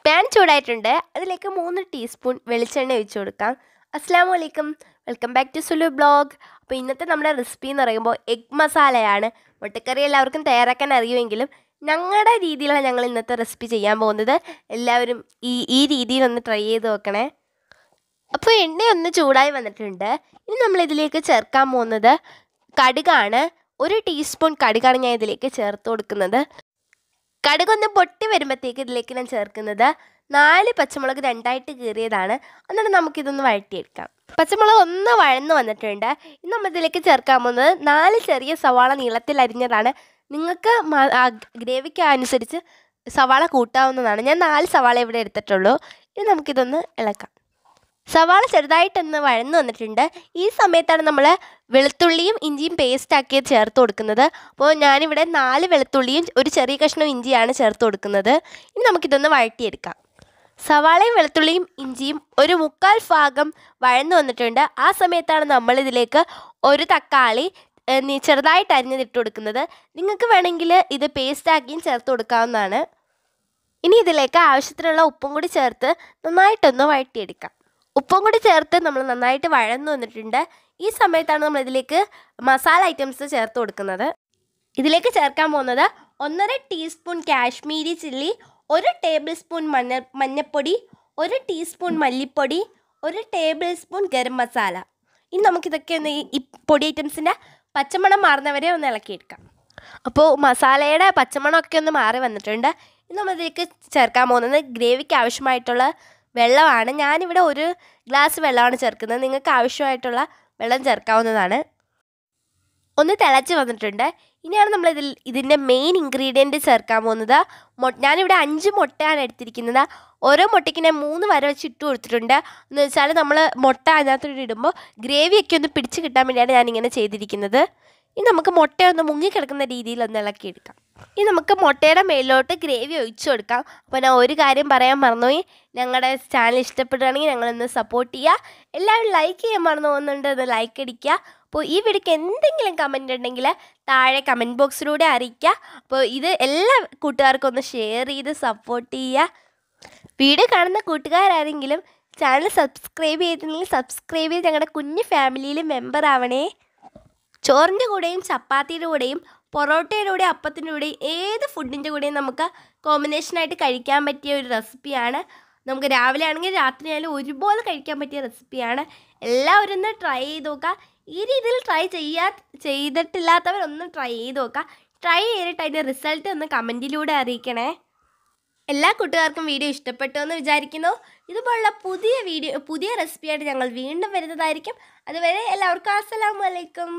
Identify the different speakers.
Speaker 1: Pan ചൂടായിട്ടുണ്ട്. അതിലേക്ക് 3 teaspoon വെളിച്ചെണ്ണ ഒഴിച്ചു കൊടുക്കാം. അസ്സലാമു അലൈക്കും, welcome back to Sulu blog. അപ്പോൾ ഇന്നത്തെ നമ്മുടെ റെസിപ്പി എന്ന് പറയുമ്പോൾ എഗ് മസാലയാണ്. മുട്ടക്കറി എല്ലാവർക്കും തയ്യാറാക്കാൻ അറിയുമെങ്കിലും ഞങ്ങളുടെ രീതിയിലാണ് ഞങ്ങൾ ഇന്നത്തെ റെസിപ്പി ചെയ്യാൻ പോകുന്നത്. എല്ലാവരും ഈ രീതിയിലൊന്ന് ട്രൈ ചെയ്ത് നോക്കണേ. അപ്പോൾ എണ്ണയൊന്ന് ചൂടായി വന്നിട്ടുണ്ട്. ഇനി നമ്മളിതിലേക്ക് ചേർക്കാൻ പോകുന്നത് കടുകാണ്. 1 ടീസ്പൂൺ കടുകാണ് ഞാൻ ഇതിലേക്ക് ചേർത്ത് കൊടുക്കുന്നത്. കടുകൊന്ന് പൊട്ടി വരുമ്പോഴത്തേക്ക് ഇതിലേക്ക് ഞാൻ ചേർക്കുന്നത് 4 പച്ചമുളക് 2ആയിട്ട് കീറിയതാണ്. എന്നിട്ട് നമുക്കിതൊന്ന് വഴറ്റിയെടുക്കാം. പച്ചമുളക് ഒന്ന് വഴന്ന് വന്നിട്ടുണ്ട്. ഇനി നമ്മൾ ഇതിലേക്ക് ചേർക്കാൻ പോകുന്നത് 4 ചെറിയ സവാള നീളത്തിൽ അരിഞ്ഞതാണ്. നിങ്ങൾക്ക് ഗ്രേവിക്ക് അനുസരിച്ച് സവാള കൂട്ടാവുന്നതാണ്. ഞാൻ 4 സവാള ഇവിടെ എടുത്തിട്ടുള്ളൂ. ഇനി നമുക്കിതൊന്ന് ഇളക്കാം. സവാള ചെറുതായിട്ടൊന്ന് വഴന്ന് വന്നിട്ടുണ്ട്. ഈ സമയത്താണ് നമ്മൾ വെളുത്തുള്ളിയും ഇഞ്ചിയും പേസ്റ്റാക്കി ചേർത്ത് കൊടുക്കുന്നത്. അപ്പോൾ ഞാനിവിടെ 4 വെളുത്തുള്ളിയും ഒരു ചെറിയ കഷ്ണം ഇഞ്ചിയാണ് ചേർത്ത് കൊടുക്കുന്നത്. ഇനി നമുക്കിതൊന്ന് വഴറ്റിയെടുക്കാം. സവാളയും വെളുത്തുള്ളിയും ഇഞ്ചിയും ഒരു 1/4 ഭാഗം വഴന്ന് വന്നിട്ടുണ്ട്. ആ സമയത്താണ് നമ്മളിതിലേക്ക് ഒരു തക്കാളി ചെറുതായിട്ട് അരിഞ്ഞിട്ട് കൊടുക്കുന്നത്. നിങ്ങൾക്ക് വേണമെങ്കിൽ ഇത് പേസ്റ്റാക്കിയും ചേർത്ത് കൊടുക്കാവുന്നതാണ്. ഇനി ഇതിലേക്ക് ആവശ്യത്തിനുള്ള ഉപ്പും കൂടി ചേർത്ത് നന്നായിട്ടൊന്ന് വഴറ്റിയെടുക്കാം. ഉപ്പും കൂടി ചേർത്ത് നമ്മൾ നന്നായിട്ട് വഴന്നു വന്നിട്ടുണ്ട്. ഈ സമയത്താണ് നമ്മളിതിലേക്ക് മസാല ഐറ്റംസ് ചേർത്ത് കൊടുക്കുന്നത്. ഇതിലേക്ക് ചേർക്കാൻ പോകുന്നത് 1.5 teaspoon Kashmiri chilli, 1 table spoon മഞ്ഞൾപ്പൊടി, 1 ടീസ്പൂൺ മല്ലിപ്പൊടി, 1 ടേബിൾ സ്പൂൺ ഗരം മസാല. ഇനി നമുക്കിതൊക്കെ ഒന്ന് ഈ പൊടി ഐറ്റംസിൻ്റെ പച്ചമണം മാറുന്നവരെ ഒന്ന് ഇളക്കിയെടുക്കാം. അപ്പോൾ മസാലയുടെ പച്ചമണമൊക്കെ ഒന്ന് മാറി വന്നിട്ടുണ്ട്. ഇനി നമ്മളിതിലേക്ക് ചേർക്കാൻ പോകുന്നത് ഗ്രേവിക്ക് ആവശ്യമായിട്ടുള്ള വെള്ളമാണ്. ഞാനിവിടെ 1 ഗ്ലാസ് വെള്ളമാണ് ചേർക്കുന്നത്. നിങ്ങൾക്ക് ആവശ്യമായിട്ടുള്ള വെള്ളം ചേർക്കാവുന്നതാണ്. ഒന്ന് തിളച്ച് വന്നിട്ടുണ്ട്. ഇനിയാണ് നമ്മൾ ഇതിൻ്റെ മെയിൻ ഇൻഗ്രീഡിയൻറ്റ് ചേർക്കാൻ പോകുന്നത്. ഞാനിവിടെ 5 മുട്ടയാണ് എടുത്തിരിക്കുന്നത്. ഓരോ മുട്ടയ്ക്ക് ഞാൻ 3 വര വെച്ച് ഇട്ട് കൊടുത്തിട്ടുണ്ട്. എന്ന് വെച്ചാൽ നമ്മൾ മുട്ട അതിനകത്തോട്ട് ഇടുമ്പോൾ ഗ്രേവിയൊക്കെ ഒന്ന് പിടിച്ച് കിട്ടാൻ വേണ്ടിയാണ് ഞാനിങ്ങനെ ചെയ്തിരിക്കുന്നത്. ഇനി നമുക്ക് മുട്ടയൊന്ന് മുങ്ങിക്കിടക്കുന്ന രീതിയിൽ ഒന്ന് ഇളക്കിയെടുക്കാം. ഇനി നമുക്ക് മുട്ടയുടെ മേലിലോട്ട് ഗ്രേവി ഒഴിച്ചു കൊടുക്കാം. അപ്പോൾ ഞാൻ ഒരു കാര്യം പറയാൻ മറന്നുപോയി. ഞങ്ങളുടെ ചാനൽ ഇഷ്ടപ്പെടുകയാണെങ്കിൽ ഞങ്ങളൊന്ന് സപ്പോർട്ട് ചെയ്യുക. എല്ലാവരും ലൈക്ക് ചെയ്യാൻ മറന്നു പോകുന്നുണ്ട്, ഒന്ന് ലൈക്ക് അടിക്കുക. അപ്പോൾ ഈ വീഡിയോക്ക് എന്തെങ്കിലും കമൻറ്റ് ഉണ്ടെങ്കിൽ താഴെ കമൻറ്റ് ബോക്സിലൂടെ അറിയിക്കുക. അപ്പോൾ ഇത് എല്ലാ കൂട്ടുകാർക്കും ഒന്ന് ഷെയർ ചെയ്ത് സപ്പോർട്ട് ചെയ്യുക. വീഡിയോ കാണുന്ന കൂട്ടുകാരാരെങ്കിലും ചാനൽ സബ്സ്ക്രൈബ് ചെയ്തിട്ടുണ്ടെങ്കിൽ സബ്സ്ക്രൈബ് ചെയ്ത് ഞങ്ങളുടെ കുഞ്ഞു ഫാമിലിയിൽ മെമ്പർ ആവണേ. ചോറിൻ്റെ കൂടെയും ചപ്പാത്തിയുടെ കൂടെയും പൊറോട്ടയുടെ കൂടെയും അപ്പത്തിൻ്റെ കൂടെയും ഏത് ഫുഡിൻ്റെ കൂടെയും നമുക്ക് കോമ്പിനേഷനായിട്ട് കഴിക്കാൻ പറ്റിയ ഒരു റെസിപ്പിയാണ്. നമുക്ക് രാവിലെ ആണെങ്കിൽ രാത്രി ആയാലും ഒരുപോലെ കഴിക്കാൻ പറ്റിയ റെസിപ്പിയാണ്. എല്ലാവരും ഒന്ന് ട്രൈ ചെയ്ത് നോക്കുക. ഈ രീതിയിൽ ചെയ്തിട്ടില്ലാത്തവരൊന്നും ട്രൈ ചെയ്ത് നോക്കുക. ട്രൈ ചെയ്തിട്ട് അതിൻ്റെ റിസൾട്ട് ഒന്ന് കമൻറ്റിലൂടെ അറിയിക്കണേ. എല്ലാ കൂട്ടുകാർക്കും വീഡിയോ ഇഷ്ടപ്പെട്ടു എന്ന് വിചാരിക്കുന്നു. ഇതുപോലുള്ള പുതിയ റെസിപ്പിയായിട്ട് ഞങ്ങൾ വീണ്ടും വരുന്നതായിരിക്കും. അതുവരെ എല്ലാവർക്കും അസ്സലാമു അലൈക്കും.